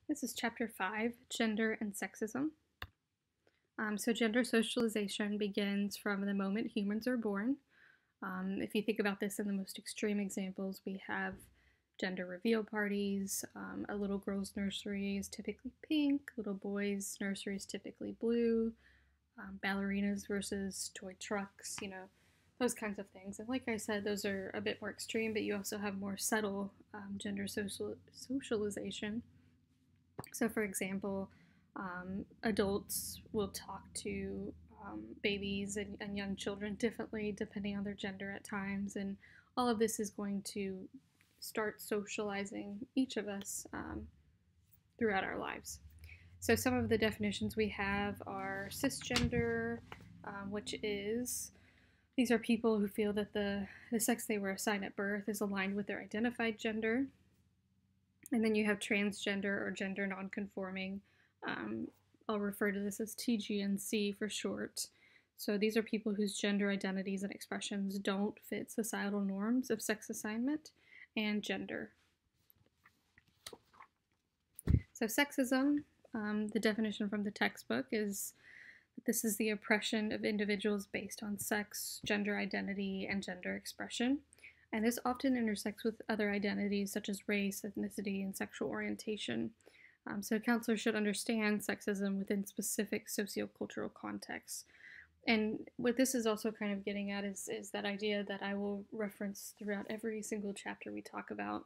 This is Chapter 5, Gender and Sexism. So gender socialization begins from the moment humans are born. If you think about this in the most extreme examples, we have gender reveal parties. A little girl's nursery is typically pink, little boy's nursery is typically blue, ballerinas versus toy trucks, those kinds of things. And like I said, those are a bit more extreme, but you also have more subtle gender socialization. So, for example, adults will talk to babies and young children differently depending on their gender at times, and all of this is going to start socializing each of us throughout our lives. So, some of the definitions we have are cisgender, which is these are people who feel that the sex they were assigned at birth is aligned with their identified gender. And then you have transgender or gender nonconforming. I'll refer to this as TGNC for short. So these are people whose gender identities and expressions don't fit societal norms of sex assignment and gender. So sexism, the definition from the textbook is that this is the oppression of individuals based on sex, gender identity, and gender expression. And this often intersects with other identities such as race, ethnicity, and sexual orientation. So counselors should understand sexism within specific sociocultural contexts. And what this is also kind of getting at is that idea that I will reference throughout every single chapter we talk about,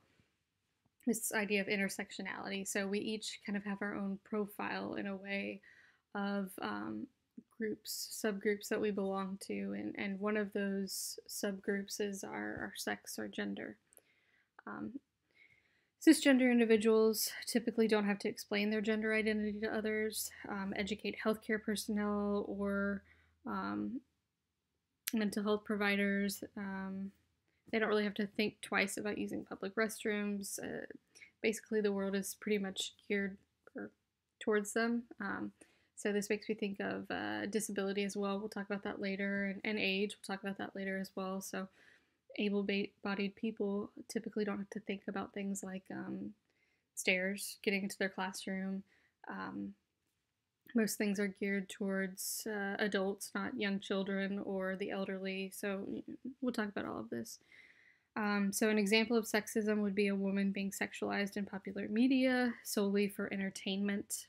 this idea of intersectionality. So we each kind of have our own profile in a way of subgroups that we belong to, and one of those subgroups is our sex or gender. Cisgender individuals typically don't have to explain their gender identity to others, educate healthcare personnel, or mental health providers. They don't really have to think twice about using public restrooms. Basically, the world is pretty much geared towards them. So this makes me think of disability as well. We'll talk about that later, and age. We'll talk about that later as well. So able-bodied people typically don't have to think about things like stairs, getting into their classroom. Most things are geared towards adults, not young children or the elderly. So we'll talk about all of this. So an example of sexism would be a woman being sexualized in popular media solely for entertainment.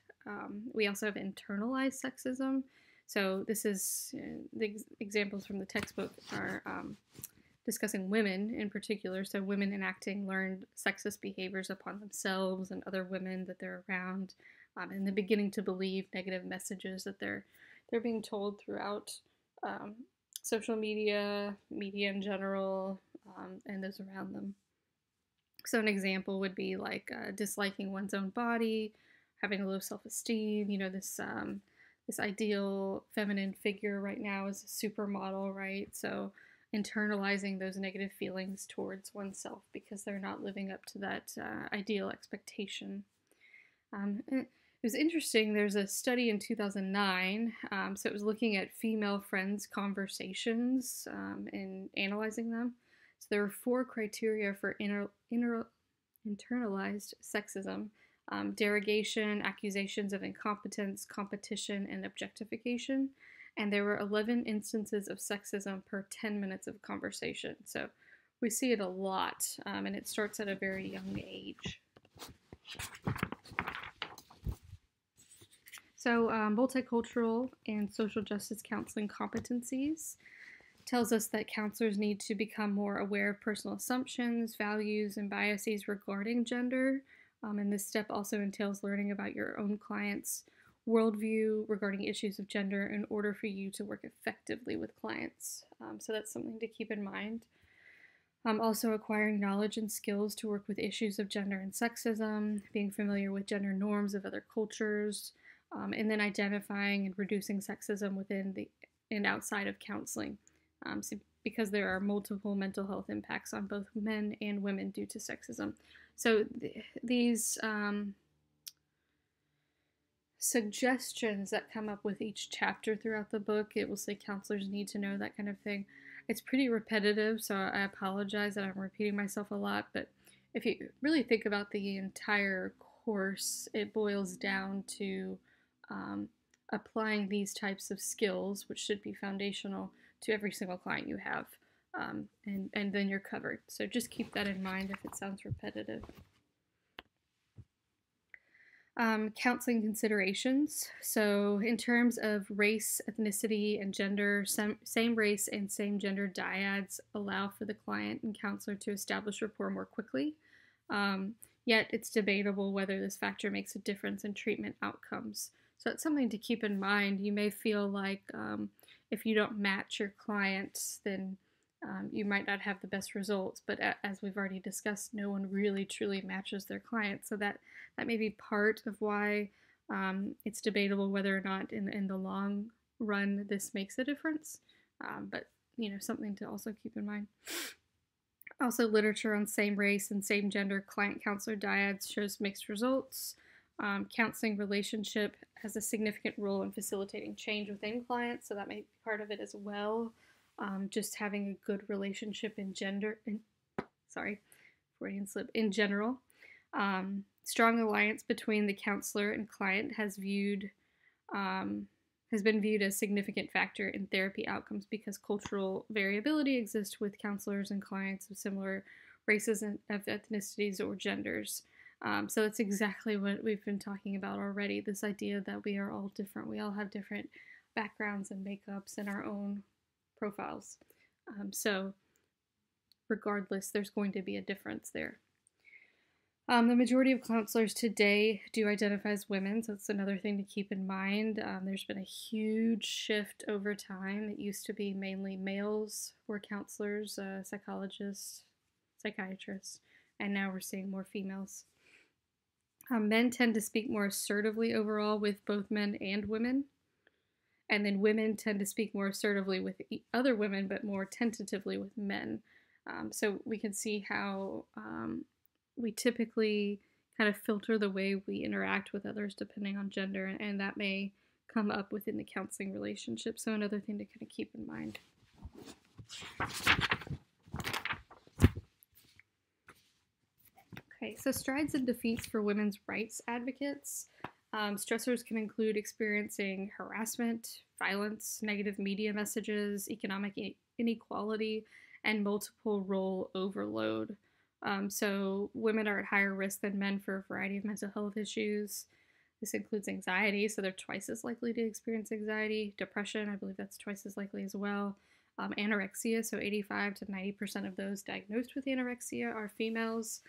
We also have internalized sexism. So this is the examples from the textbook are discussing women in particular. So women enacting learned sexist behaviors upon themselves and other women that they're around, and they're beginning to believe negative messages that they're being told throughout social media in general, and those around them. So an example would be like disliking one's own body, having a low self-esteem. This ideal feminine figure right now is a supermodel, right? So internalizing those negative feelings towards oneself because they're not living up to that ideal expectation. It was interesting. There's a study in 2009, so it was looking at female friends' conversations and analyzing them. So there were 4 criteria for internalized sexism: derogation, accusations of incompetence, competition, and objectification. And there were 11 instances of sexism per 10 minutes of conversation. So we see it a lot, and it starts at a very young age. So multicultural and social justice counseling competencies tells us that counselors need to become more aware of personal assumptions, values, and biases regarding gender. And this step also entails learning about your own client's worldview regarding issues of gender in order for you to work effectively with clients. So that's something to keep in mind. Also acquiring knowledge and skills to work with issues of gender and sexism, being familiar with gender norms of other cultures, and then identifying and reducing sexism within and outside of counseling. Because there are multiple mental health impacts on both men and women due to sexism. So these suggestions that come up with each chapter throughout the book, it will say counselors need to know, that kind of thing. It's pretty repetitive, so I apologize that I'm repeating myself a lot, but if you really think about the entire course, it boils down to applying these types of skills, which should be foundational to every single client you have, and then you're covered. So just keep that in mind if it sounds repetitive. Counseling considerations. So in terms of race, ethnicity, and gender, same race and same gender dyads allow for the client and counselor to establish rapport more quickly. Yet it's debatable whether this factor makes a difference in treatment outcomes. So it's something to keep in mind. You may feel like if you don't match your client, then you might not have the best results, but as we've already discussed, no one really truly matches their client. So that may be part of why it's debatable whether or not in the long run this makes a difference. But something to also keep in mind. Also, literature on same race and same gender client counselor dyads shows mixed results. Counseling relationship has a significant role in facilitating change within clients, so that may be part of it as well. Just having a good relationship in in general. Strong alliance between the counselor and client has been viewed as a significant factor in therapy outcomes because cultural variability exists with counselors and clients of similar races and of ethnicities or genders. So that's exactly what we've been talking about already, this idea that we are all different. We all have different backgrounds and makeups and our own profiles. So regardless, there's going to be a difference there. The majority of counselors today do identify as women, so that's another thing to keep in mind. There's been a huge shift over time. It used to be mainly males were counselors, psychologists, psychiatrists, and now we're seeing more females. Men tend to speak more assertively overall with both men and women. And then women tend to speak more assertively with other women, but more tentatively with men. So we can see how we typically kind of filter the way we interact with others depending on gender, and that may come up within the counseling relationship. So another thing to kind of keep in mind. Okay, so strides and defeats for women's rights advocates. Stressors can include experiencing harassment, violence, negative media messages, economic inequality, and multiple role overload. So women are at higher risk than men for a variety of mental health issues. This includes anxiety, so they're twice as likely to experience anxiety. Depression, I believe that's twice as likely as well. Anorexia, so 85 to 90% of those diagnosed with anorexia are females.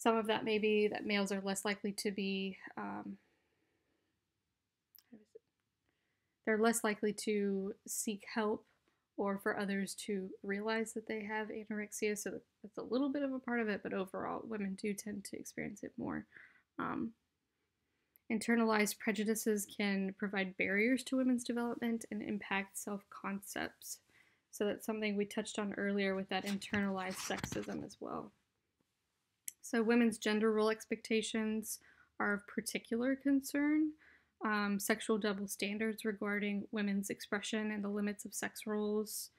Some of that may be that males are less likely to be, they're less likely to seek help or for others to realize that they have anorexia, so that's a little bit of a part of it, but overall, women do tend to experience it more. Internalized prejudices can provide barriers to women's development and impact self-concepts. So that's something we touched on earlier with that internalized sexism as well. So women's gender role expectations are of particular concern. Sexual double standards regarding women's expression and the limits of sex roles.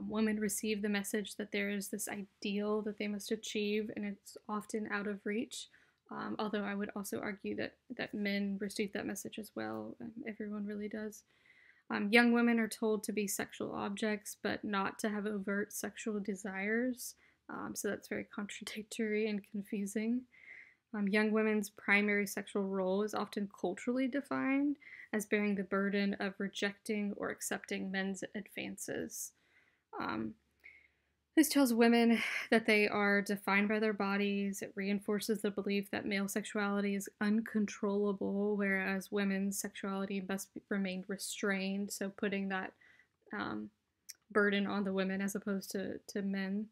Women receive the message that there is this ideal that they must achieve, and it's often out of reach. Although I would also argue that men receive that message as well. Everyone really does. Young women are told to be sexual objects, but not to have overt sexual desires. So that's very contradictory and confusing. Young women's primary sexual role is often culturally defined as bearing the burden of rejecting or accepting men's advances. This tells women that they are defined by their bodies. It reinforces the belief that male sexuality is uncontrollable, whereas women's sexuality must remain restrained, so putting that burden on the women as opposed to men.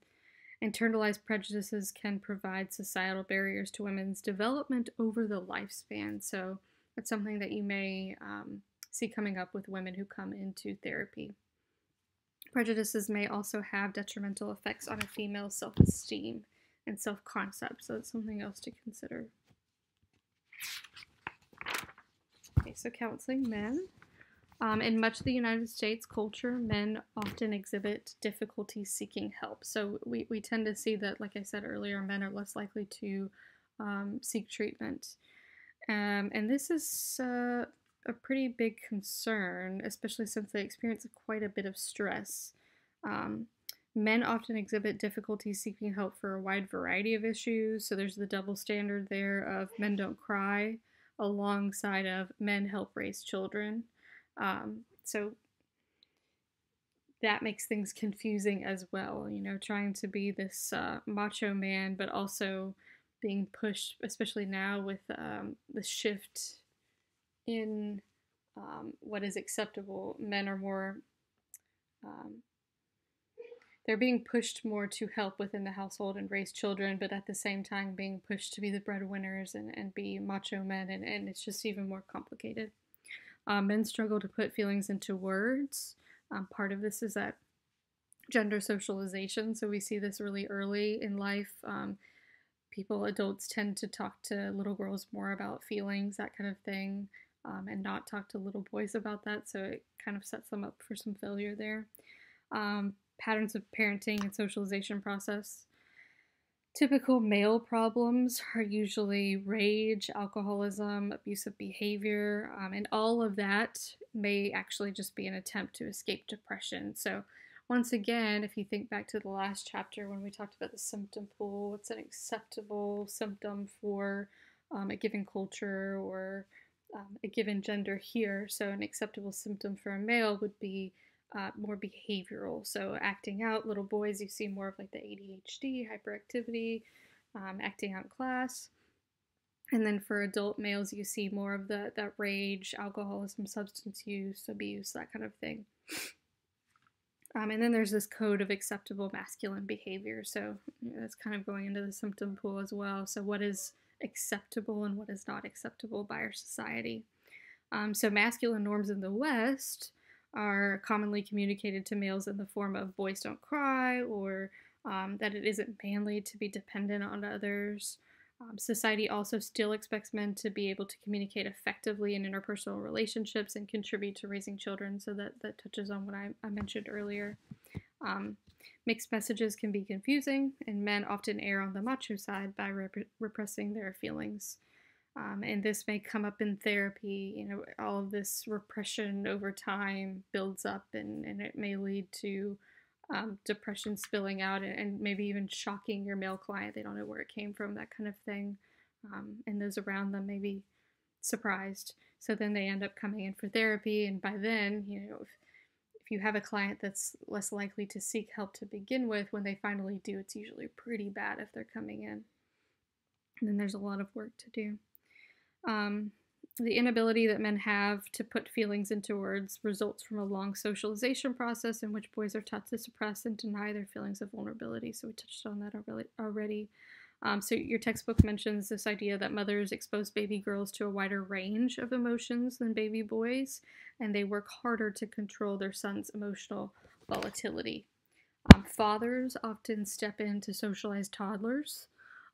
Internalized prejudices can provide societal barriers to women's development over the lifespan. So that's something that you may see coming up with women who come into therapy. Prejudices may also have detrimental effects on a female's self-esteem and self-concept. So that's something else to consider. Okay, so counseling men. In much of the United States culture, men often exhibit difficulty seeking help. So we tend to see that, like I said earlier, men are less likely to seek treatment. And this is a pretty big concern, especially since they experience quite a bit of stress. Um, Men often exhibit difficulty seeking help for a wide variety of issues, so there's the double standard there of men don't cry alongside of men help raise children. So that makes things confusing as well, trying to be this macho man, but also being pushed, especially now with the shift in what is acceptable. Men are more, um, they're being pushed more to help within the household and raise children, but at the same time being pushed to be the breadwinners and be macho men, and it's just even more complicated. Men struggle to put feelings into words. Part of this is that gender socialization, so we see this really early in life. Adults tend to talk to little girls more about feelings, that kind of thing, and not talk to little boys about that, so it kind of sets them up for some failure there. Patterns of parenting and socialization process. Typical male problems are usually rage, alcoholism, abusive behavior, and all of that may actually just be an attempt to escape depression. So, once again, if you think back to the last chapter when we talked about the symptom pool, what's an acceptable symptom for a given culture or a given gender here? So, an acceptable symptom for a male would be more behavioral. So acting out, little boys, you see more of like the ADHD, hyperactivity, acting out in class. And then for adult males, you see more of that rage, alcoholism, substance use, abuse, that kind of thing. And then there's this code of acceptable masculine behavior. So that's kind of going into the symptom pool as well. So what is acceptable and what is not acceptable by our society? So masculine norms in the West are commonly communicated to males in the form of boys don't cry, or that it isn't manly to be dependent on others. Society also still expects men to be able to communicate effectively in interpersonal relationships and contribute to raising children, so that touches on what I mentioned earlier. Mixed messages can be confusing, and men often err on the macho side by repressing their feelings. And this may come up in therapy. All of this repression over time builds up, and it may lead to depression spilling out, and maybe even shocking your male client. They don't know where it came from, that kind of thing. And those around them may be surprised. So then they end up coming in for therapy, and by then, if you have a client that's less likely to seek help to begin with, when they finally do, it's usually pretty bad if they're coming in. And then there's a lot of work to do. The inability that men have to put feelings into words results from a long socialization process in which boys are taught to suppress and deny their feelings of vulnerability. So we touched on that already. So your textbook mentions this idea that mothers expose baby girls to a wider range of emotions than baby boys, and they work harder to control their son's emotional volatility. Fathers often step in to socialize toddlers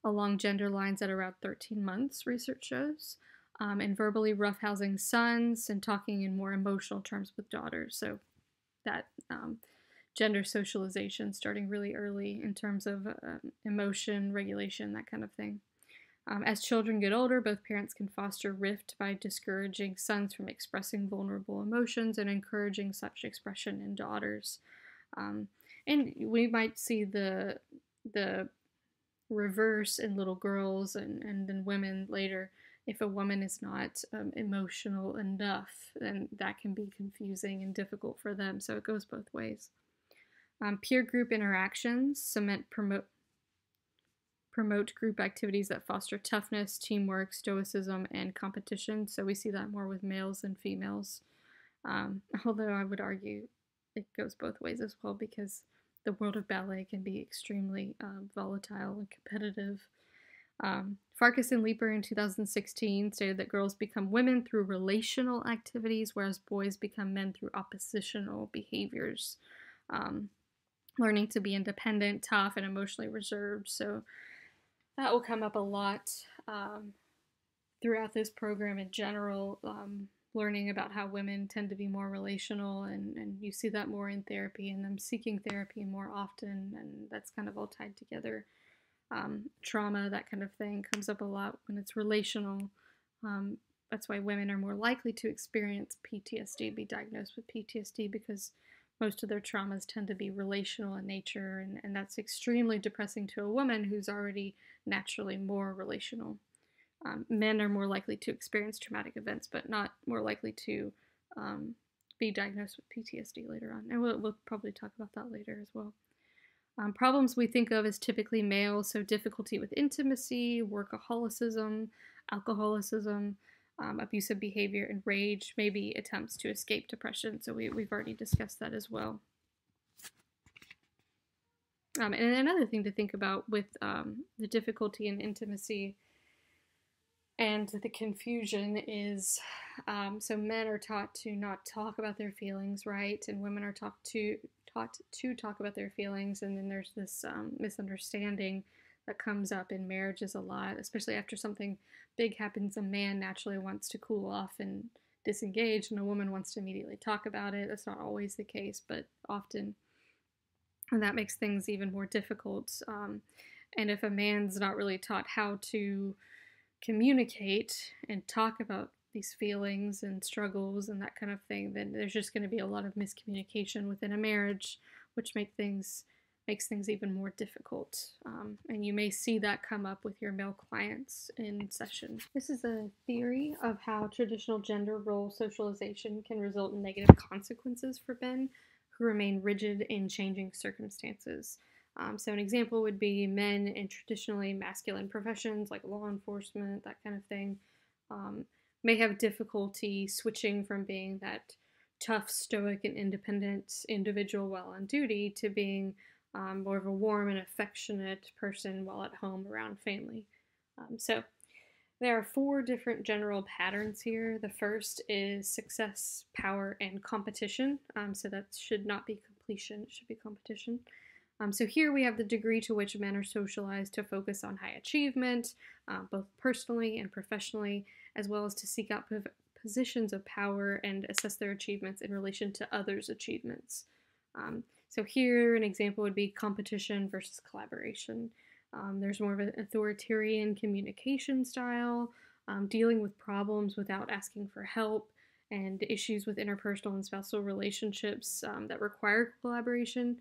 along gender lines at around 13 months, research shows, and verbally roughhousing sons and talking in more emotional terms with daughters. So that gender socialization starting really early in terms of emotion regulation, that kind of thing. As children get older, both parents can foster rift by discouraging sons from expressing vulnerable emotions and encouraging such expression in daughters. And we might see the reverse in little girls and then women later. If a woman is not emotional enough, then that can be confusing and difficult for them. So it goes both ways. Peer group interactions promote group activities that foster toughness, teamwork, stoicism, and competition. So we see that more with males than females. Although I would argue it goes both ways as well, because the world of ballet can be extremely volatile and competitive. Farkas and Leeper in 2016 stated that girls become women through relational activities, whereas boys become men through oppositional behaviors. Learning to be independent, tough, and emotionally reserved. So that will come up a lot throughout this program in general. Learning about how women tend to be more relational, and you see that more in therapy and them seeking therapy more often, and that's kind of all tied together. trauma, that kind of thing comes up a lot when it's relational. That's why women are more likely to experience PTSD, be diagnosed with PTSD, because most of their traumas tend to be relational in nature, and that's extremely depressing to a woman who's already naturally more relational. Men are more likely to experience traumatic events, but not more likely to be diagnosed with PTSD later on. And we'll probably talk about that later as well. Problems we think of as typically male, so difficulty with intimacy, workaholicism, alcoholism, abusive behavior, and rage, maybe attempts to escape depression. So we've already discussed that as well. And another thing to think about with the difficulty in intimacy and the confusion is, so men are taught to not talk about their feelings, right? And women are taught to talk about their feelings, and then there's this misunderstanding that comes up in marriages a lot, especially after something big happens. A man naturally wants to cool off and disengage, and a woman wants to immediately talk about it. That's not always the case, but often, and that makes things even more difficult. And if a man's not really taught how to communicate and talk about these feelings and struggles and that kind of thing, then there's just going to be a lot of miscommunication within a marriage, which makes things even more difficult. And you may see that come up with your male clients in session. This is a theory of how traditional gender role socialization can result in negative consequences for men who remain rigid in changing circumstances. So an example would be men in traditionally masculine professions like law enforcement, that kind of thing, may have difficulty switching from being that tough, stoic, and independent individual while on duty to being more of a warm and affectionate person while at home around family. So there are 4 different general patterns here. The first is success, power, and competition. So that should not be completion, it should be competition. So here we have the degree to which men are socialized to focus on high achievement, both personally and professionally, as well as to seek out positions of power and assess their achievements in relation to others' achievements. So here an example would be competition versus collaboration. There's more of an authoritarian communication style, dealing with problems without asking for help, and issues with interpersonal and spousal relationships that require collaboration.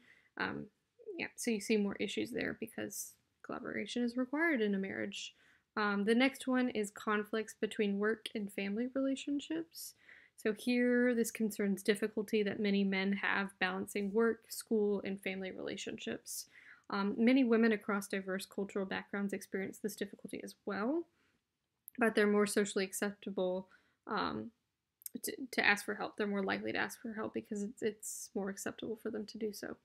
So you see more issues there because collaboration is required in a marriage. The next one is conflicts between work and family relationships. So here, this concerns difficulty that many men have balancing work, school, and family relationships. Many women across diverse cultural backgrounds experience this difficulty as well, but they're more socially acceptable to ask for help. They're more likely to ask for help because it's more acceptable for them to do so.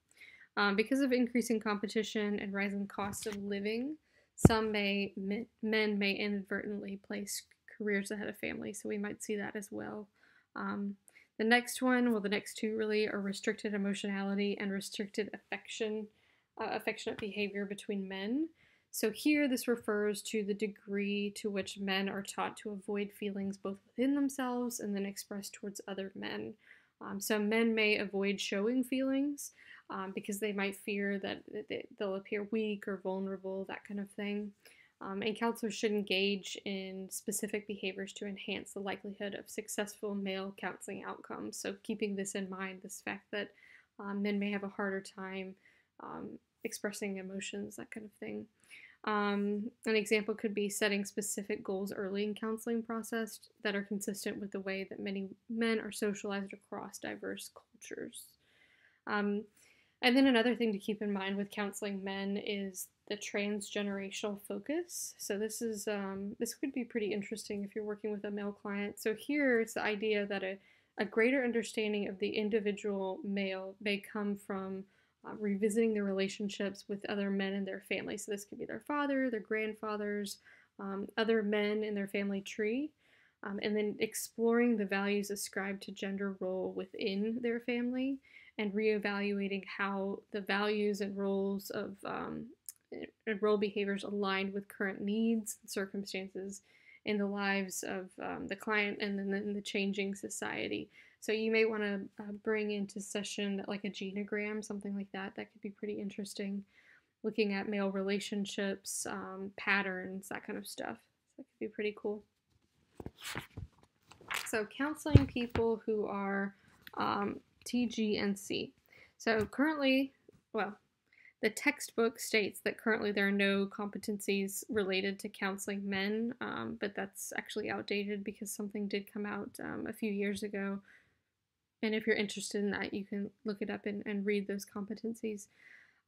Because of increasing competition and rising cost of living, some men may inadvertently place careers ahead of family, so we might see that as well. The next two really are restricted emotionality and restricted affectionate behavior between men. So here, this refers to the degree to which men are taught to avoid feelings both within themselves and then expressed towards other men. So men may avoid showing feelings because they might fear that they'll appear weak or vulnerable, that kind of thing. And counselors should engage in specific behaviors to enhance the likelihood of successful male counseling outcomes. So keeping this in mind, this fact that men may have a harder time expressing emotions, that kind of thing. An example could be setting specific goals early in counseling process that are consistent with the way that many men are socialized across diverse cultures. And then another thing to keep in mind with counseling men is the transgenerational focus. So this could be pretty interesting if you're working with a male client. So here it's the idea that a greater understanding of the individual male may come from revisiting their relationships with other men in their family. So this could be their father, their grandfathers, other men in their family tree, and then exploring the values ascribed to gender role within their family and reevaluating how the values and roles of role behaviors aligned with current needs and circumstances in the lives of the client and then in the changing society. So you may want to bring into session like a genogram, something like that. That could be pretty interesting. looking at male relationships, patterns, that kind of stuff. So that could be pretty cool. So counseling people who are TGNC. So currently, well, the textbook states that currently there are no competencies related to counseling men, but that's actually outdated because something did come out a few years ago. And if you're interested in that, you can look it up and read those competencies.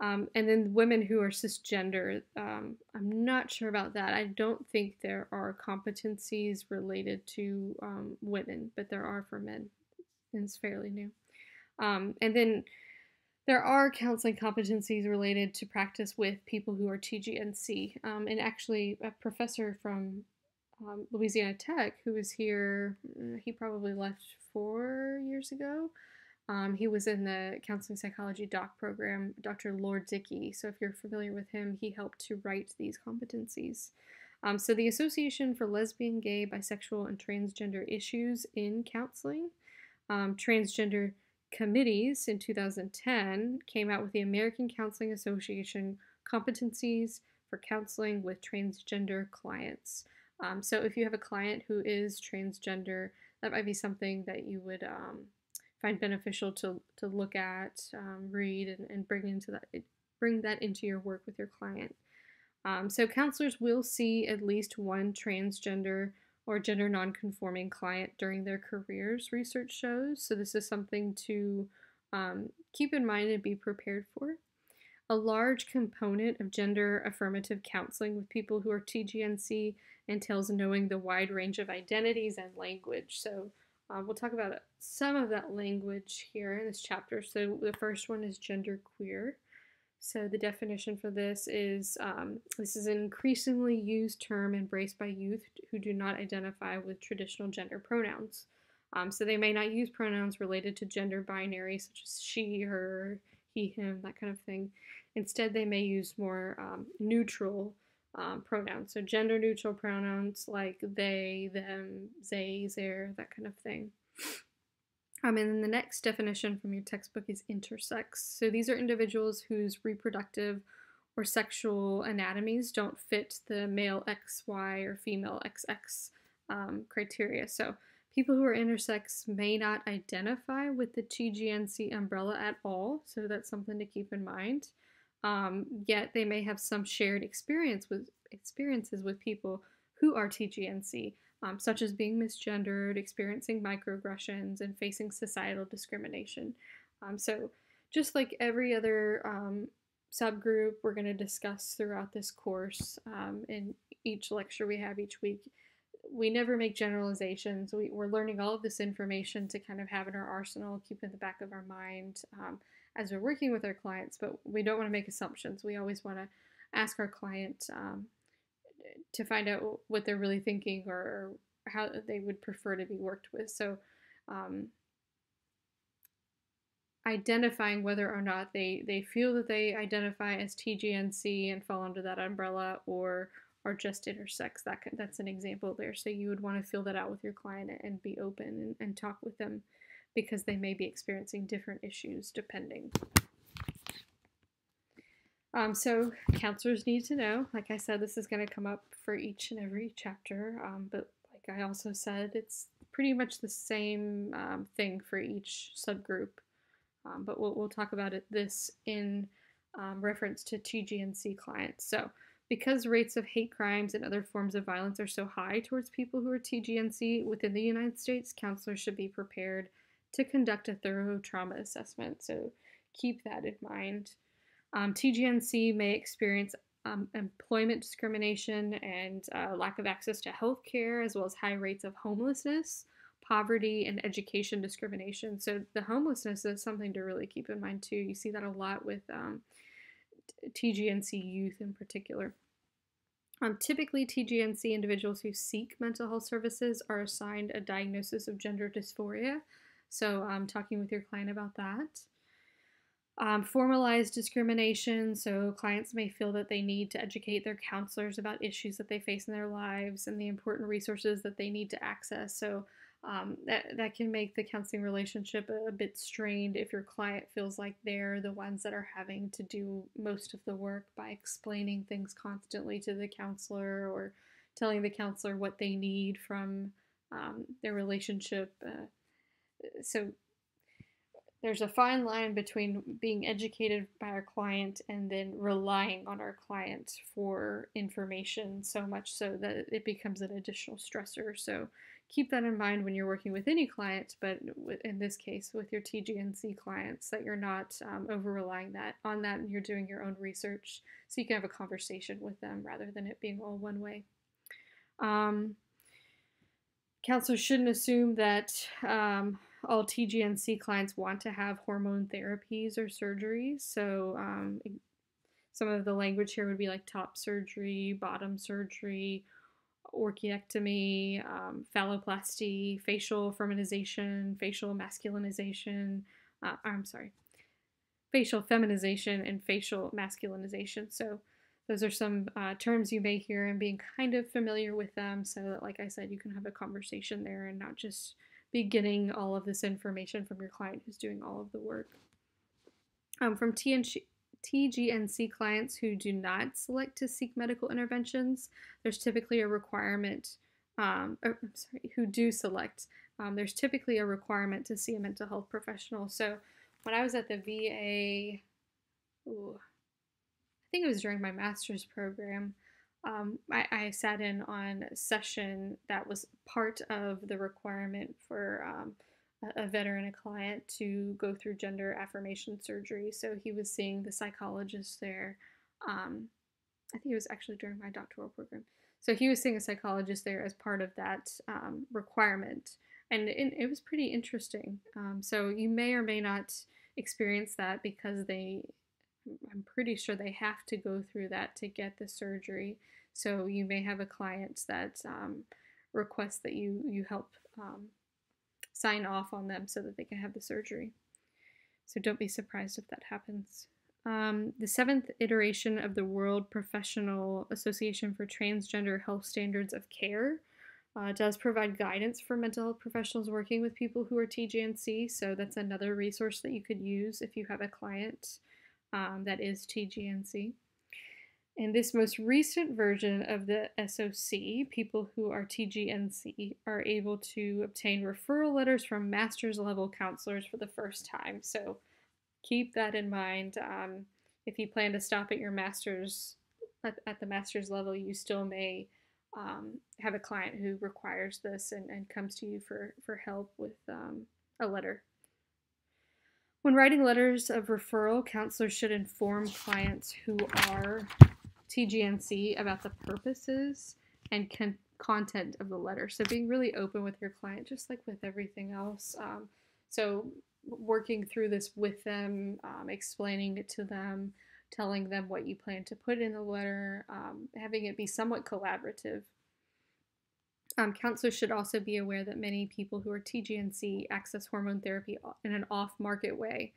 And then women who are cisgender, I'm not sure about that. I don't think there are competencies related to women, but there are for men. It's fairly new. And then there are counseling competencies related to practice with people who are TGNC. And actually, a professor from Louisiana Tech who was here, he probably left 4 years ago. He was in the counseling psychology doc program, Dr. Lord Dickey. So if you're familiar with him, he helped to write these competencies. So the Association for Lesbian, Gay, Bisexual, and Transgender Issues in Counseling, transgender committees in 2010 came out with the American Counseling Association Competencies for Counseling with Transgender Clients. So if you have a client who is transgender, that might be something that you would find beneficial to look at, read, and bring that into your work with your client. So counselors will see at least one transgender or gender nonconforming client during their careers, research shows. So this is something to keep in mind and be prepared for. A large component of gender affirmative counseling with people who are TGNC entails knowing the wide range of identities and language. So we'll talk about some of that language here in this chapter. So the first one is genderqueer. So the definition for this is an increasingly used term embraced by youth who do not identify with traditional gender pronouns. So they may not use pronouns related to gender binary, such as she, her, he, him, that kind of thing. Instead, they may use more neutral pronouns. So gender neutral pronouns like they, them, they, their, that kind of thing. And then the next definition from your textbook is intersex. So these are individuals whose reproductive or sexual anatomies don't fit the male XY or female XX criteria. So people who are intersex may not identify with the TGNC umbrella at all, so that's something to keep in mind. Yet they may have some shared experiences with people who are TGNC, such as being misgendered, experiencing microaggressions, and facing societal discrimination. So just like every other subgroup we're going to discuss throughout this course in each lecture we have each week, we never make generalizations. We're learning all of this information to kind of have in our arsenal, keep in the back of our mind as we're working with our clients, but we don't want to make assumptions. We always want to ask our client to find out what they're really thinking or how they would prefer to be worked with. So identifying whether or not they feel that they identify as TGNC and fall under that umbrella or just intersex, that's an example there. So you would want to fill that out with your client and be open and talk with them because they may be experiencing different issues depending. So counselors need to know, like I said, this is going to come up for each and every chapter, but like I also said, it's pretty much the same thing for each subgroup, but we'll talk about this in reference to TGNC clients. So because rates of hate crimes and other forms of violence are so high towards people who are TGNC within the United States, counselors should be prepared to conduct a thorough trauma assessment, so keep that in mind. TGNC may experience employment discrimination and lack of access to health care, as well as high rates of homelessness, poverty, and education discrimination. So the homelessness is something to really keep in mind too. You see that a lot with TGNC youth in particular. Typically, TGNC individuals who seek mental health services are assigned a diagnosis of gender dysphoria. So talking with your client about that. Formalized discrimination, so clients may feel that they need to educate their counselors about issues that they face in their lives and the important resources that they need to access. So That can make the counseling relationship a bit strained if your client feels like they're the ones that are having to do most of the work by explaining things constantly to the counselor or telling the counselor what they need from their relationship. So there's a fine line between being educated by our client and then relying on our client for information so much so that it becomes an additional stressor. So keep that in mind when you're working with any client, but in this case with your TGNC clients, that you're not over relying on that and you're doing your own research so you can have a conversation with them rather than it being all one way. Counselors shouldn't assume that all TGNC clients want to have hormone therapies or surgeries. So some of the language here would be like top surgery, bottom surgery, orchiectomy, phalloplasty, facial feminization, facial masculinization. Facial feminization and facial masculinization. So those are some terms you may hear and being kind of familiar with them so that, like I said, you can have a conversation there and not just be getting all of this information from your client who's doing all of the work. From TGNC clients who do not select to seek medical interventions, there's typically a requirement, who do select, there's typically a requirement to see a mental health professional. So when I was at the VA, I think it was during my master's program, I sat in on a session that was part of the requirement for a veteran, a client, to go through gender affirmation surgery. So he was seeing the psychologist there. I think it was actually during my doctoral program. So he was seeing a psychologist there as part of that requirement. And it was pretty interesting. So you may or may not experience that because I'm pretty sure they have to go through that to get the surgery. So you may have a client that requests that you help sign off on them so that they can have the surgery. So don't be surprised if that happens. The 7th iteration of the World Professional Association for Transgender Health Standards of Care does provide guidance for mental health professionals working with people who are TGNC. So that's another resource that you could use if you have a client that is TGNC. In this most recent version of the SOC, people who are TGNC are able to obtain referral letters from master's level counselors for the first time. So keep that in mind. If you plan to stop at your master's, at the master's level, you still may have a client who requires this and comes to you for help with a letter. When writing letters of referral, counselors should inform clients who are TGNC about the purposes and content of the letter. So being really open with your client, just like with everything else. So working through this with them, explaining it to them, telling them what you plan to put in the letter, having it be somewhat collaborative. Counselors should also be aware that many people who are TGNC access hormone therapy in an off-market way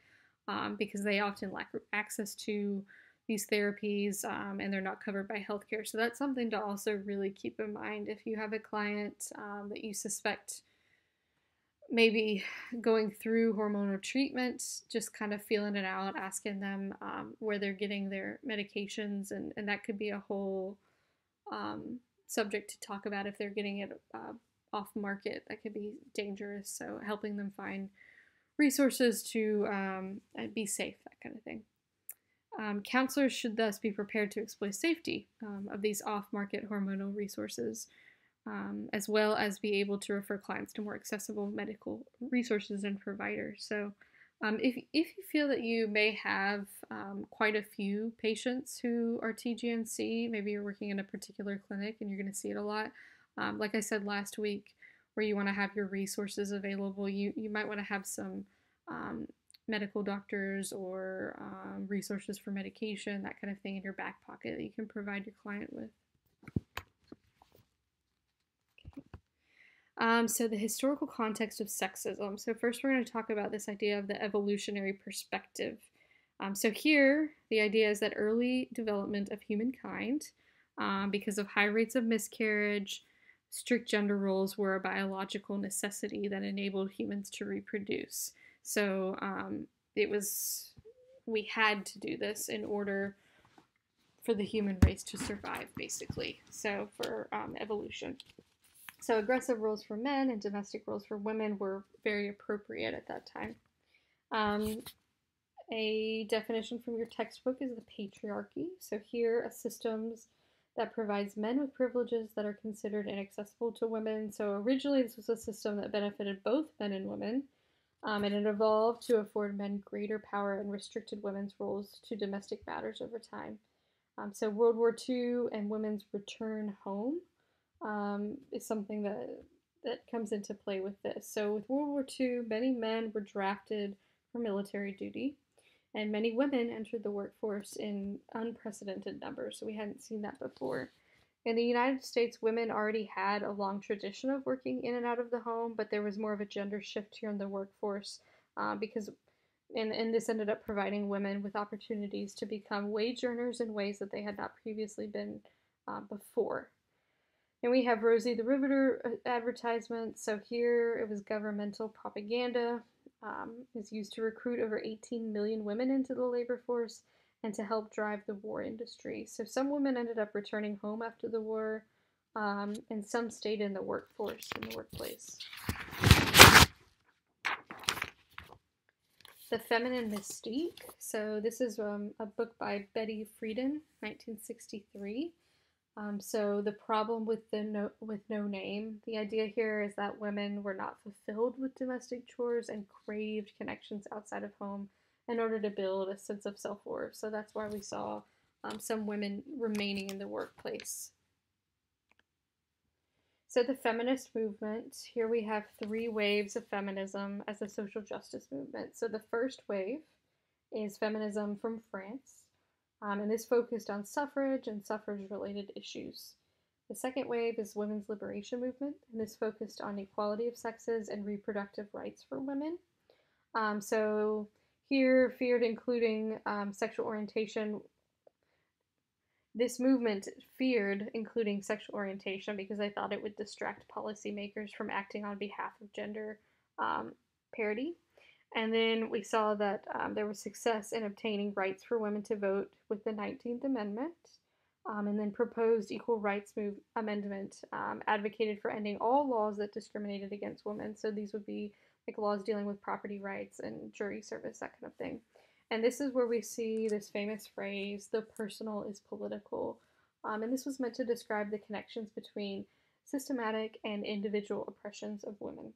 because they often lack access to these therapies and they're not covered by healthcare. So that's something to also really keep in mind if you have a client that you suspect maybe going through hormonal treatment, just kind of feeling it out, asking them where they're getting their medications, and that could be a whole subject to talk about if they're getting it off market. That could be dangerous, so helping them find resources to be safe, that kind of thing. Counselors should thus be prepared to explore safety of these off-market hormonal resources, as well as be able to refer clients to more accessible medical resources and providers. So if you feel that you may have quite a few patients who are TGNC, maybe you're working in a particular clinic and you're going to see it a lot, like I said last week, where you want to have your resources available, you might want to have some medical doctors or resources for medication, that kind of thing in your back pocket that you can provide your client with. So the historical context of sexism. So first we're going to talk about this idea of the evolutionary perspective. So here, the idea is that early development of humankind, because of high rates of miscarriage, strict gender roles were a biological necessity that enabled humans to reproduce. So it was, we had to do this in order for the human race to survive, basically. So for evolution. So aggressive roles for men and domestic roles for women were very appropriate at that time. Um, a definition from your textbook is the patriarchy. So here, a systems that provides men with privileges that are considered inaccessible to women. So originally, this was a system that benefited both men and women, and it evolved to afford men greater power and restricted women's roles to domestic matters over time. So World War II and women's return home is something that comes into play with this. So with World War II, many men were drafted for military duty, and many women entered the workforce in unprecedented numbers. So we hadn't seen that before. In the United States, women already had a long tradition of working in and out of the home, but there was more of a gender shift here in the workforce because and this ended up providing women with opportunities to become wage earners in ways that they had not previously been before. And we have Rosie the Riveter advertisement. So here it was governmental propaganda. Is used to recruit over 18 million women into the labor force and to help drive the war industry. So some women ended up returning home after the war, and some stayed in the workforce, in the workplace. The Feminine Mystique. So this is a book by Betty Friedan, 1963. So the problem with no name, the idea here is that women were not fulfilled with domestic chores and craved connections outside of home in order to build a sense of self-worth. So that's why we saw some women remaining in the workplace. So the feminist movement, here we have 3 waves of feminism as a social justice movement. So the first wave is feminism from France. And this focused on suffrage and suffrage-related issues. The second wave is women's liberation movement, and this focused on equality of sexes and reproductive rights for women. So here, feared including sexual orientation. This movement feared including sexual orientation because they thought it would distract policymakers from acting on behalf of gender parity. And then we saw that there was success in obtaining rights for women to vote with the 19th Amendment, and then proposed equal rights amendment advocated for ending all laws that discriminated against women. So these would be like laws dealing with property rights and jury service, that kind of thing. And this is where we see this famous phrase, the personal is political. And this was meant to describe the connections between systematic and individual oppressions of women.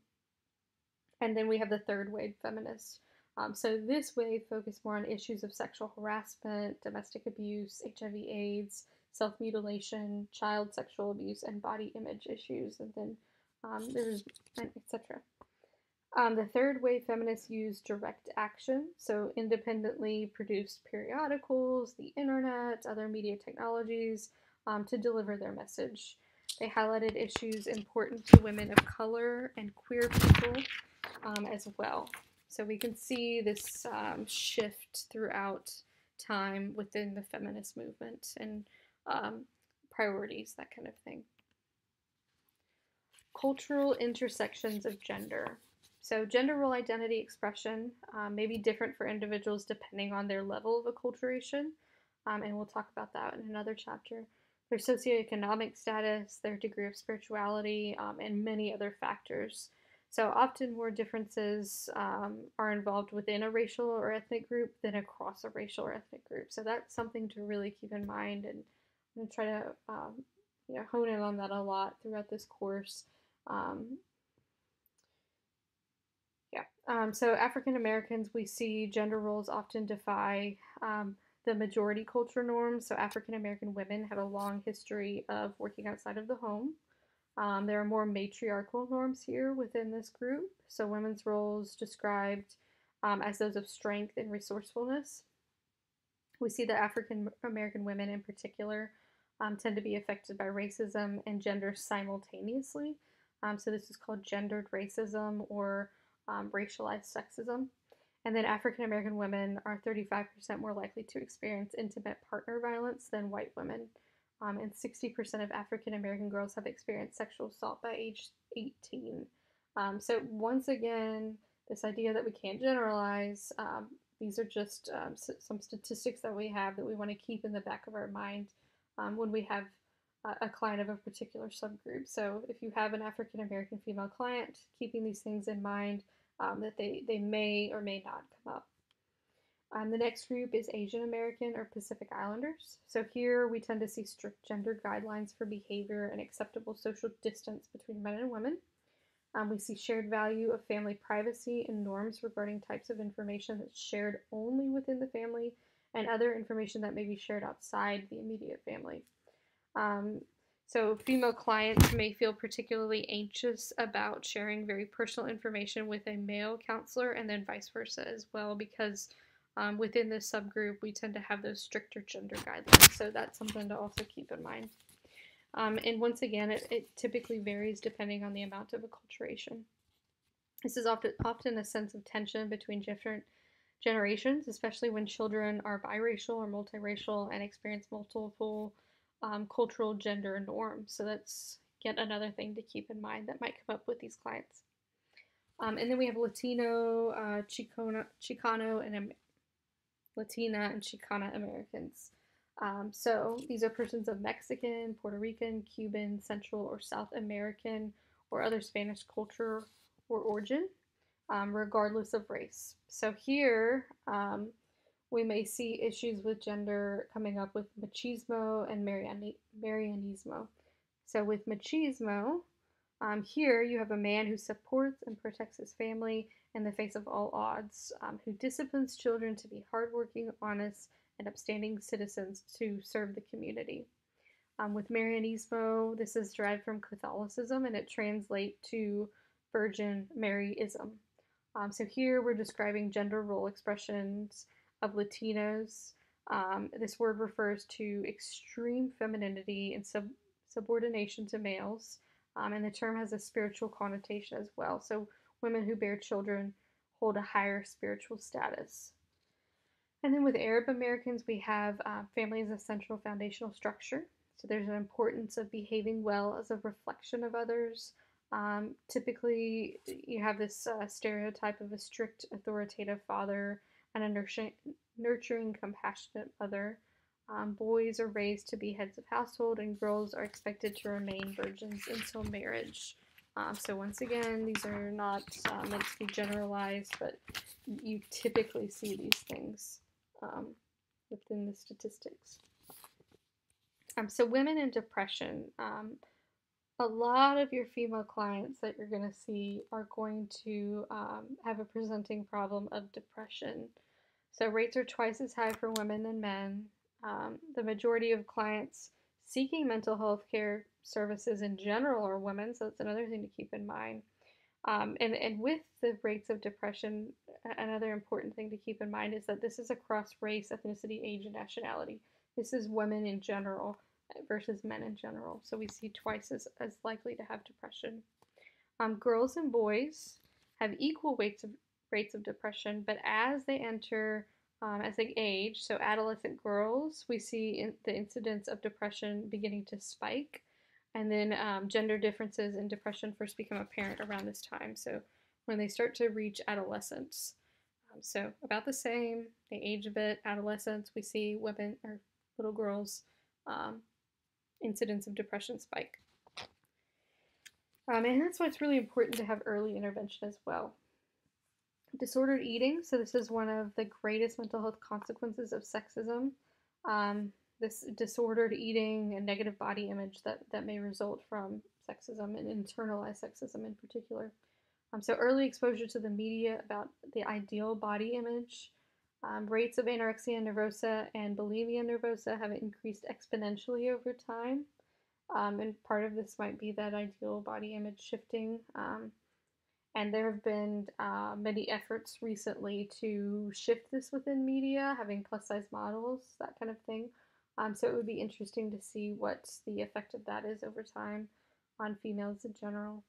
And then we have the third wave feminists. So this wave focused more on issues of sexual harassment, domestic abuse, HIV/AIDS, self-mutilation, child sexual abuse, and body image issues. And then there's etc. The third wave feminists used direct action, so independently produced periodicals, the internet, other media technologies to deliver their message. They highlighted issues important to women of color and queer people as well. So we can see this shift throughout time within the feminist movement and priorities, that kind of thing. Cultural intersections of gender. So gender role identity expression may be different for individuals depending on their level of acculturation, and we'll talk about that in another chapter. Their socioeconomic status, their degree of spirituality, and many other factors. So often more differences are involved within a racial or ethnic group than across a racial or ethnic group. So that's something to really keep in mind, and I'm going to try to hone in on that a lot throughout this course. So African Americans, we see gender roles often defy the majority culture norms. So African American women have a long history of working outside of the home. There are more matriarchal norms here within this group. So women's roles described as those of strength and resourcefulness. We see that African American women in particular tend to be affected by racism and gender simultaneously. So this is called gendered racism or racialized sexism. And then African American women are 35% more likely to experience intimate partner violence than white women. and 60% of African American girls have experienced sexual assault by age 18. So once again, this idea that we can't generalize, these are just some statistics that we have that we want to keep in the back of our mind when we have a client of a particular subgroup. So if you have an African American female client, keeping these things in mind that they may or may not come up. The next group is Asian American or Pacific Islanders. So here we tend to see strict gender guidelines for behavior and acceptable social distance between men and women. We see shared value of family privacy and norms regarding types of information that's shared only within the family and other information that may be shared outside the immediate family. So female clients may feel particularly anxious about sharing very personal information with a male counselor, and then vice versa as well, because within this subgroup we tend to have those stricter gender guidelines. So that's something to also keep in mind. And once again, it typically varies depending on the amount of acculturation. This is often a sense of tension between different generations, especially when children are biracial or multiracial and experience multiple cultural gender norms. So that's yet another thing to keep in mind that might come up with these clients. And then we have Latino, Chicano, and Latina and Chicana Americans. So these are persons of Mexican, Puerto Rican, Cuban, Central or South American, or other Spanish culture or origin, regardless of race. So here we may see issues with gender coming up with machismo and Marianismo. So with machismo, here you have a man who supports and protects his family in the face of all odds, who disciplines children to be hardworking, honest, and upstanding citizens to serve the community. With Marianismo, this is derived from Catholicism, and it translates to Virgin Maryism. So here we're describing gender role expressions of Latinos. This word refers to extreme femininity and subordination to males, and the term has a spiritual connotation as well. So women who bear children hold a higher spiritual status. And then with Arab Americans, we have family as a central foundational structure. So there's an importance of behaving well as a reflection of others. Typically, you have this stereotype of a strict, authoritative father and a nurturing, compassionate mother. Boys are raised to be heads of household, and girls are expected to remain virgins until marriage. So once again, these are not meant to be generalized, but you typically see these things within the statistics. So women in depression. A lot of your female clients that you're going to see are going to have a presenting problem of depression. So rates are twice as high for women than men. The majority of clients seeking mental health care services in general are women, so that's another thing to keep in mind. And with the rates of depression, another important thing to keep in mind is that this is across race, ethnicity, age, and nationality. This is women in general versus men in general. So we see twice as likely to have depression. Girls and boys have equal rates of depression, but as they age, so adolescent girls, we see the incidence of depression beginning to spike. And then gender differences in depression first become apparent around this time. So when they start to reach adolescence. So about the same, they age a bit. Adolescents, we see women or little girls, incidence of depression spike. And that's why it's really important to have early intervention as well. Disordered eating. So this is one of the greatest mental health consequences of sexism. This disordered eating and negative body image that may result from sexism and internalized sexism in particular. So early exposure to the media about the ideal body image. Rates of anorexia nervosa and bulimia nervosa have increased exponentially over time. And part of this might be that ideal body image shifting. And there have been many efforts recently to shift this within media, having plus size models, that kind of thing. So it would be interesting to see what the effect of that is over time on females in general.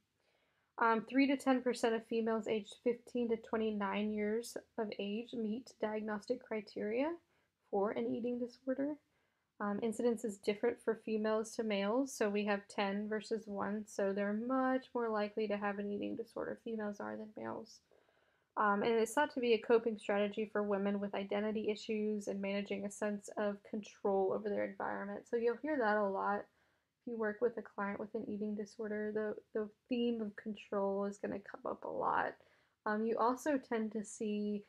3 to 10% of females aged 15 to 29 years of age meet diagnostic criteria for an eating disorder. Incidence is different for females to males, so we have 10 versus 1, so they're much more likely to have an eating disorder, females are, than males. And it's thought to be a coping strategy for women with identity issues and managing a sense of control over their environment. So you'll hear that a lot if you work with a client with an eating disorder. The theme of control is going to come up a lot. You also tend to see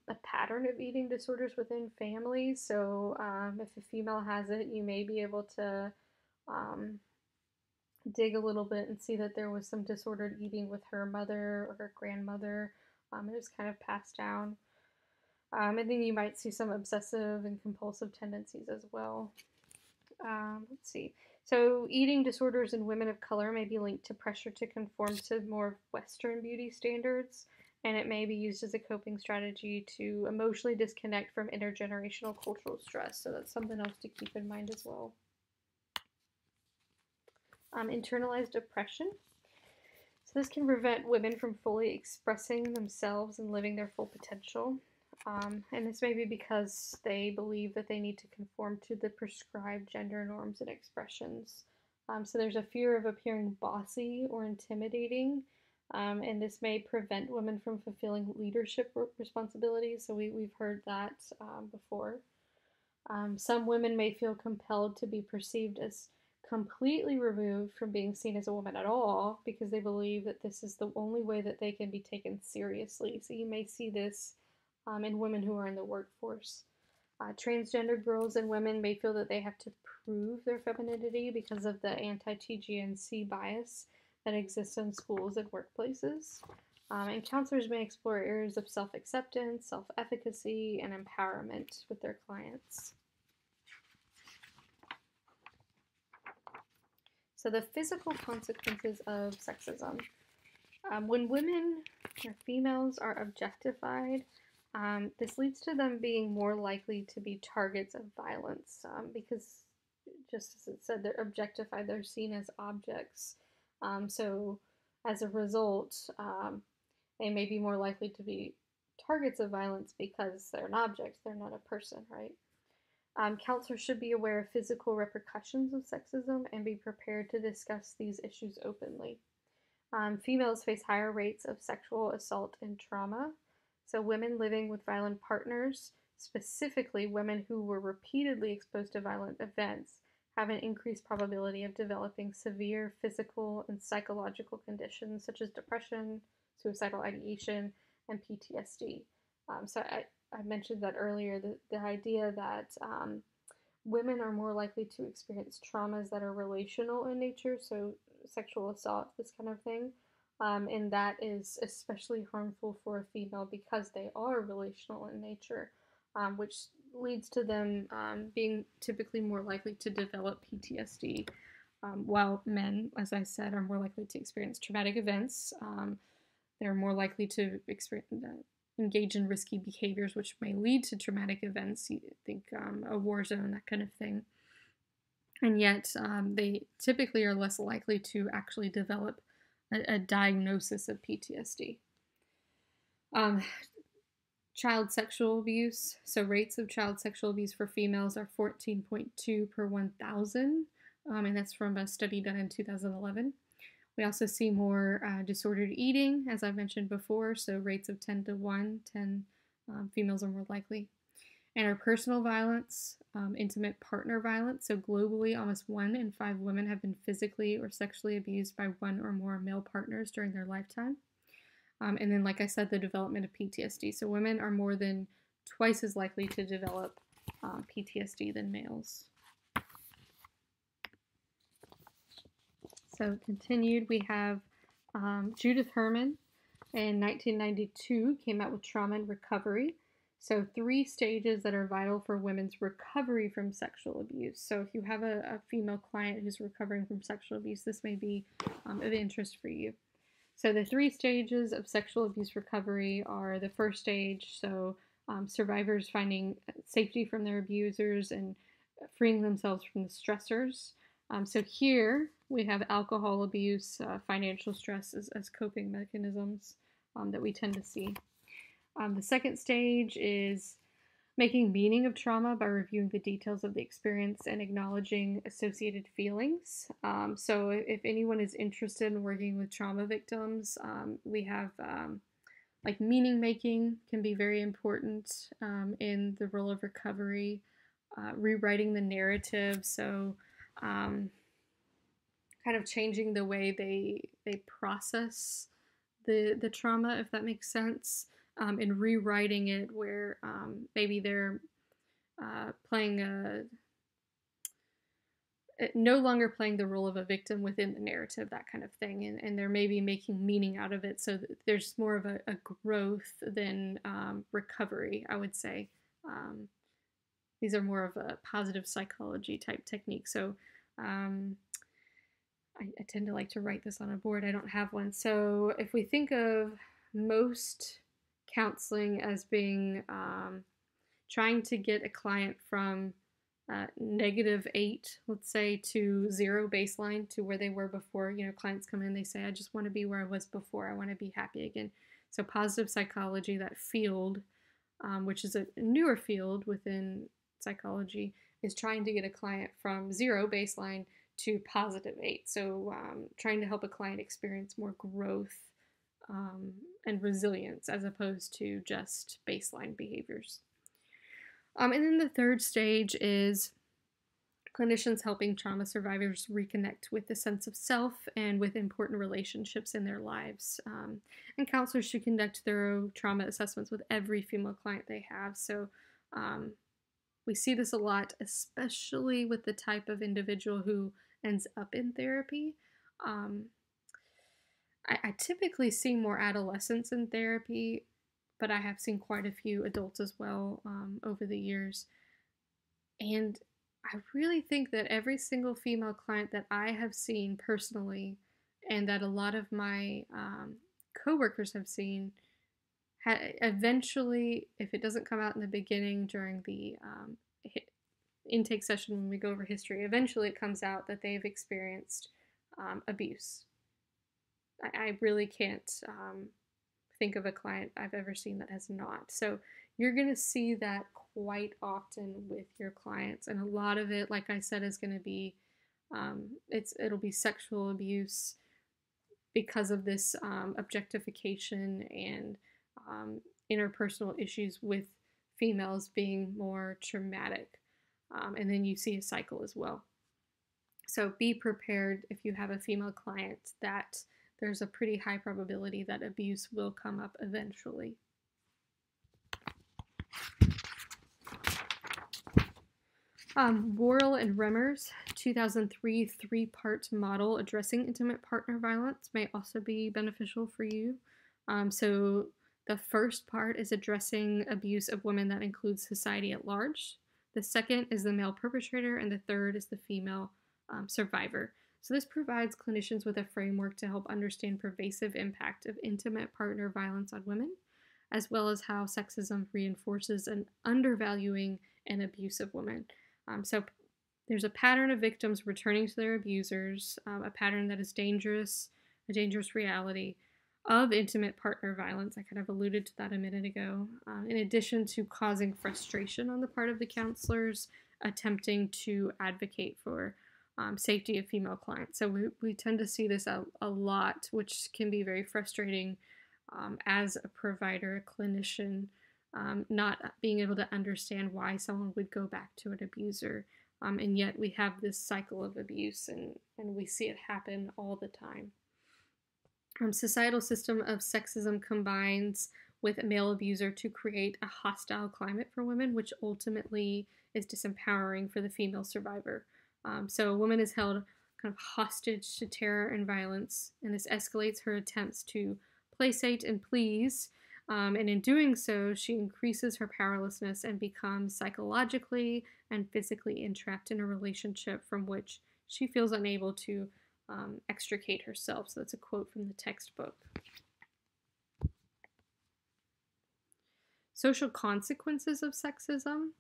a pattern of eating disorders within families. So if a female has it, you may be able to um, dig a little bit and see that there was some disordered eating with her mother or her grandmother. It was kind of passed down. And then you might see some obsessive and compulsive tendencies as well. Let's see. So eating disorders in women of color may be linked to pressure to conform to more Western beauty standards, and it may be used as a coping strategy to emotionally disconnect from intergenerational cultural stress. So that's something else to keep in mind as well. Internalized oppression. So this can prevent women from fully expressing themselves and living their full potential. And this may be because they believe that they need to conform to the prescribed gender norms and expressions. So there's a fear of appearing bossy or intimidating, and this may prevent women from fulfilling leadership responsibilities. So we've heard that before. Some women may feel compelled to be perceived as completely removed from being seen as a woman at all because they believe that this is the only way that they can be taken seriously. So you may see this in women who are in the workforce. Transgender girls and women may feel that they have to prove their femininity because of the anti-TGNC bias that exists in schools and workplaces. And counselors may explore areas of self-acceptance, self-efficacy, and empowerment with their clients. So the physical consequences of sexism. When women or females are objectified, this leads to them being more likely to be targets of violence because, just as it said, they're objectified, they're seen as objects. So as a result, they may be more likely to be targets of violence because they're an object, they're not a person, right? Counselors should be aware of physical repercussions of sexism and be prepared to discuss these issues openly. Females face higher rates of sexual assault and trauma. So women living with violent partners, specifically women who were repeatedly exposed to violent events, have an increased probability of developing severe physical and psychological conditions such as depression, suicidal ideation, and PTSD. So I mentioned that earlier, the idea that women are more likely to experience traumas that are relational in nature, so sexual assault, this kind of thing. And that is especially harmful for a female because they are relational in nature, which leads to them being typically more likely to develop PTSD, while men, as I said, are more likely to experience traumatic events. They're more likely to engage in risky behaviors, which may lead to traumatic events. You think a war zone, that kind of thing. And yet, they typically are less likely to actually develop a diagnosis of PTSD. Child sexual abuse. So rates of child sexual abuse for females are 14.2 per 1,000, and that's from a study done in 2011. We also see more disordered eating, as I mentioned before, so rates of 10 to 1, 10 females are more likely. Interpersonal violence, intimate partner violence. So globally, almost 1 in 5 women have been physically or sexually abused by one or more male partners during their lifetime. And then, like I said, the development of PTSD. So women are more than twice as likely to develop PTSD than males. So continued, we have Judith Herman in 1992 came out with Trauma and Recovery. So 3 stages that are vital for women's recovery from sexual abuse. So if you have a female client who's recovering from sexual abuse, this may be of interest for you. So the 3 stages of sexual abuse recovery are the first stage, so survivors finding safety from their abusers and freeing themselves from the stressors. So here we have alcohol abuse, financial stress as coping mechanisms that we tend to see. The second stage is Making meaning of trauma by reviewing the details of the experience and acknowledging associated feelings. So, if anyone is interested in working with trauma victims, we have like meaning making can be very important in the role of recovery, rewriting the narrative. So, um, kind of changing the way they process the trauma, if that makes sense, and rewriting it where maybe they're playing no longer playing the role of a victim within the narrative, that kind of thing, and they're maybe making meaning out of it. So there's more of a growth than recovery, I would say. Um, these are more of a positive psychology type technique. So um, I tend to like to write this on a board. I don't have one. So if we think of most counseling as being trying to get a client from -8, let's say, to 0 baseline to where they were before. Clients come in, they say, I just want to be where I was before. I want to be happy again. So positive psychology, that field, which is a newer field within psychology, is trying to get a client from 0 baseline to +8. So trying to help a client experience more growth and resilience as opposed to just baseline behaviors. And then the third stage is clinicians helping trauma survivors reconnect with the sense of self and with important relationships in their lives. And counselors should conduct thorough trauma assessments with every female client they have. So we see this a lot, especially with the type of individual who ends up in therapy. I typically see more adolescents in therapy, but I have seen quite a few adults as well over the years. And I really think that every single female client that I have seen personally, and that a lot of my coworkers have seen, eventually, if it doesn't come out in the beginning during the intake session when we go over history, eventually it comes out that they've experienced abuse. I really can't think of a client I've ever seen that has not. So you're going to see that quite often with your clients, and a lot of it, like I said, is going to be it'll be sexual abuse because of this objectification and interpersonal issues with females being more traumatic, and then you see a cycle as well. So be prepared if you have a female client that there's a pretty high probability that abuse will come up eventually. Worrell and Remmers' 2003 three-part model addressing intimate partner violence may also be beneficial for you. So the first part is addressing abuse of women that includes society at large. The second is the male perpetrator, and the third is the female survivor. So this provides clinicians with a framework to help understand pervasive impact of intimate partner violence on women, as well as how sexism reinforces an undervaluing and abuse of women. So there's a pattern of victims returning to their abusers, a pattern that is dangerous, a dangerous reality of intimate partner violence. I kind of alluded to that a minute ago. In addition to causing frustration on the part of the counselors attempting to advocate for safety of female clients. So we tend to see this a lot, which can be very frustrating as a provider, a clinician, not being able to understand why someone would go back to an abuser. And yet we have this cycle of abuse, and we see it happen all the time. Societal system of sexism combines with a male abuser to create a hostile climate for women, which ultimately is disempowering for the female survivor. So a woman is held kind of hostage to terror and violence, and this escalates her attempts to placate and please, and in doing so, she increases her powerlessness and becomes psychologically and physically entrapped in a relationship from which she feels unable to extricate herself. So that's a quote from the textbook. Social consequences of sexism.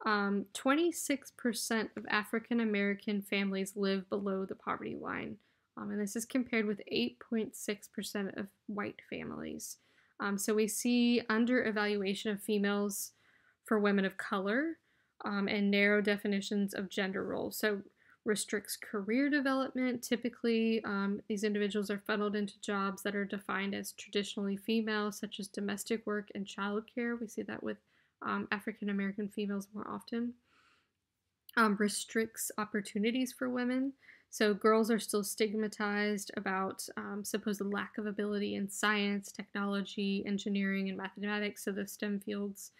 26% of African American families live below the poverty line, and this is compared with 8.6% of white families. So we see under evaluation of females for women of color, and narrow definitions of gender roles. So restricts career development. Typically, these individuals are funneled into jobs that are defined as traditionally female, such as domestic work and childcare. We see that with African American females more often. Restricts opportunities for women. So girls are still stigmatized about supposed lack of ability in science, technology, engineering, and mathematics, so the STEM fields.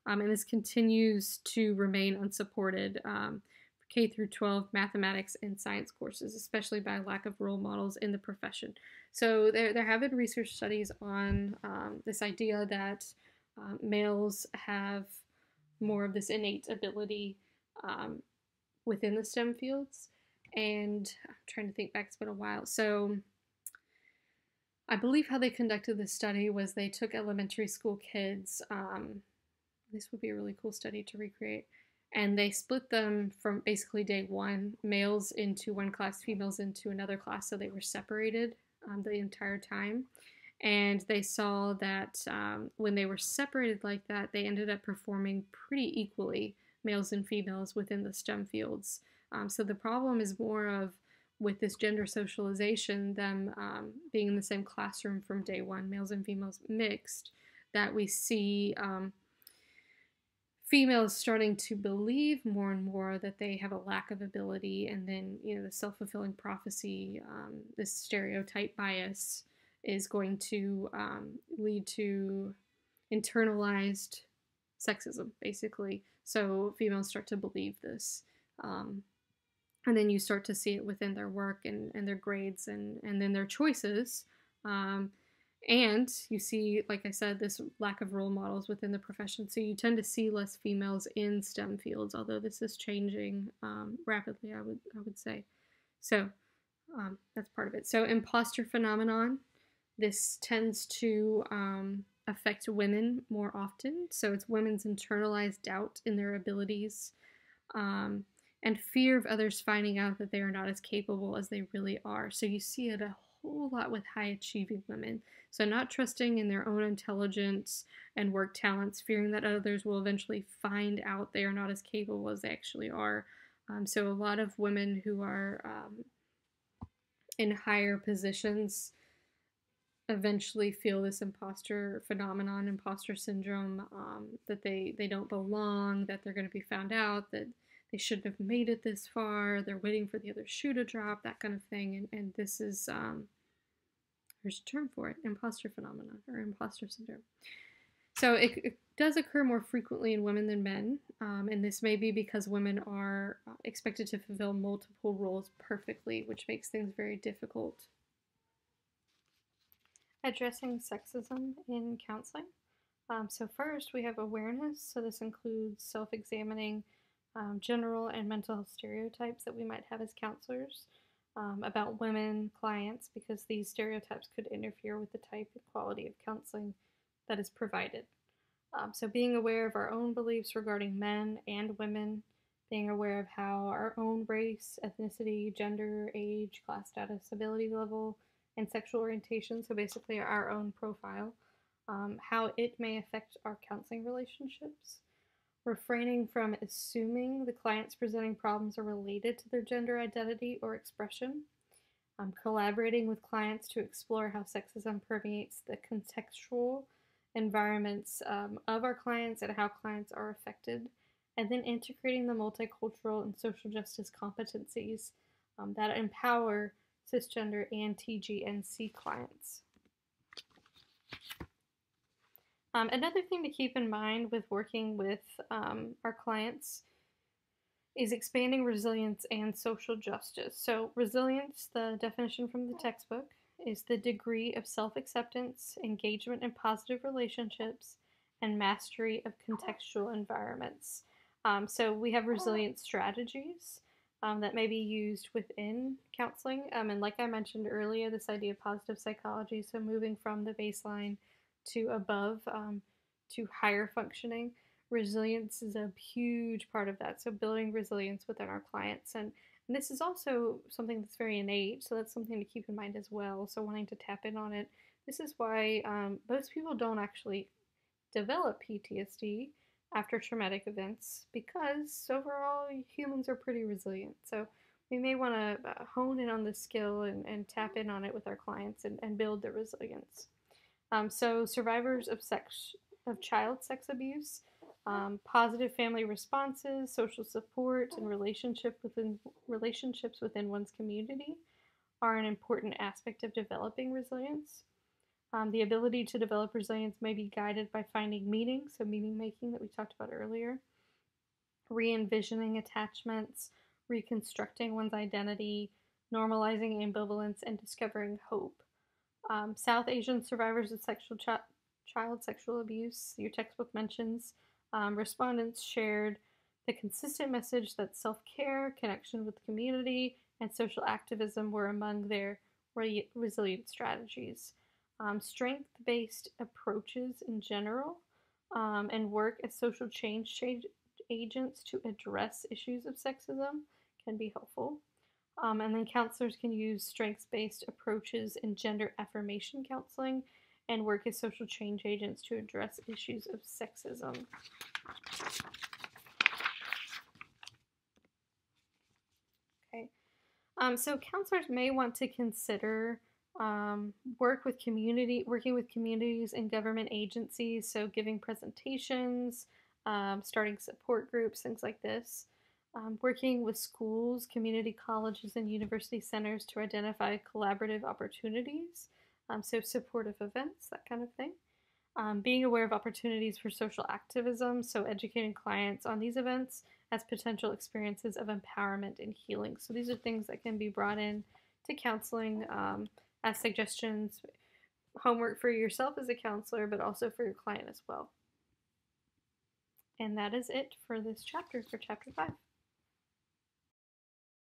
And this continues to remain unsupported for K through 12 mathematics and science courses, especially by lack of role models in the profession. So there have been research studies on this idea that males have more of this innate ability within the STEM fields. And I'm trying to think back, it's been a while. So I believe how they conducted this study was they took elementary school kids. This would be a really cool study to recreate. And they split them from basically day one, males into one class, females into another class. So they were separated the entire time. And they saw that when they were separated like that, they ended up performing pretty equally, males and females, within the STEM fields. So the problem is more of, with this gender socialization, them being in the same classroom from day one, males and females mixed, that we see females starting to believe more and more that they have a lack of ability, and then, the self-fulfilling prophecy, this stereotype bias is going to lead to internalized sexism, basically. So females start to believe this. And then you start to see it within their work and their grades and then their choices. And you see, like I said, this lack of role models within the profession. So you tend to see less females in STEM fields, although this is changing rapidly, I would say. So that's part of it. So imposter phenomenon. This tends to affect women more often. So it's women's internalized doubt in their abilities and fear of others finding out that they are not as capable as they really are. So you see it a whole lot with high achieving women. So not trusting in their own intelligence and work talents, fearing that others will eventually find out they are not as capable as they actually are. So a lot of women who are in higher positions eventually feel this imposter phenomenon, imposter syndrome, that they don't belong, that they're going to be found out, that they shouldn't have made it this far, they're waiting for the other shoe to drop, that kind of thing. And this is, there's a term for it, imposter phenomenon or imposter syndrome. So it does occur more frequently in women than men, and this may be because women are expected to fulfill multiple roles perfectly, which makes things very difficult. Addressing sexism in counseling. So first, we have awareness. So this includes self-examining general and mental health stereotypes that we might have as counselors about women clients, because these stereotypes could interfere with the type and quality of counseling that is provided. So being aware of our own beliefs regarding men and women, being aware of how our own race, ethnicity, gender, age, class status, ability level, and sexual orientation, so basically our own profile, how it may affect our counseling relationships, refraining from assuming the clients presenting problems are related to their gender identity or expression, collaborating with clients to explore how sexism permeates the contextual environments of our clients and how clients are affected, and then integrating the multicultural and social justice competencies that empower cisgender and TGNC clients. Another thing to keep in mind with working with our clients is expanding resilience and social justice. So resilience, the definition from the textbook, is the degree of self-acceptance, engagement in positive relationships, and mastery of contextual environments. So we have resilience strategies that may be used within counseling. And like I mentioned earlier, this idea of positive psychology, so moving from the baseline to above, to higher functioning. Resilience is a huge part of that. So building resilience within our clients. And this is also something that's very innate. So that's something to keep in mind as well. So wanting to tap in on it. This is why most people don't actually develop PTSD. after traumatic events, because overall humans are pretty resilient. So we may want to hone in on this skill and tap in on it with our clients and build their resilience. So survivors of child sex abuse, positive family responses, social support, and relationships within one's community are an important aspect of developing resilience. The ability to develop resilience may be guided by finding meaning, so meaning making that we talked about earlier, re-envisioning attachments, reconstructing one's identity, normalizing ambivalence, and discovering hope. South Asian survivors of child sexual abuse, your textbook mentions, respondents shared the consistent message that self-care, connection with the community, and social activism were among their resilient strategies. Strength-based approaches in general and work as social change agents to address issues of sexism can be helpful. And then counselors can use strengths-based approaches in gender affirmation counseling and work as social change agents to address issues of sexism. Okay, so counselors may want to consider working with communities and government agencies, so giving presentations, starting support groups, things like this. Working with schools, community colleges, and university centers to identify collaborative opportunities, so supportive events, that kind of thing. Being aware of opportunities for social activism, so educating clients on these events as potential experiences of empowerment and healing. So these are things that can be brought in to counseling as suggestions, homework for yourself as a counselor, but also for your client as well. And that is it for this chapter, for chapter 5.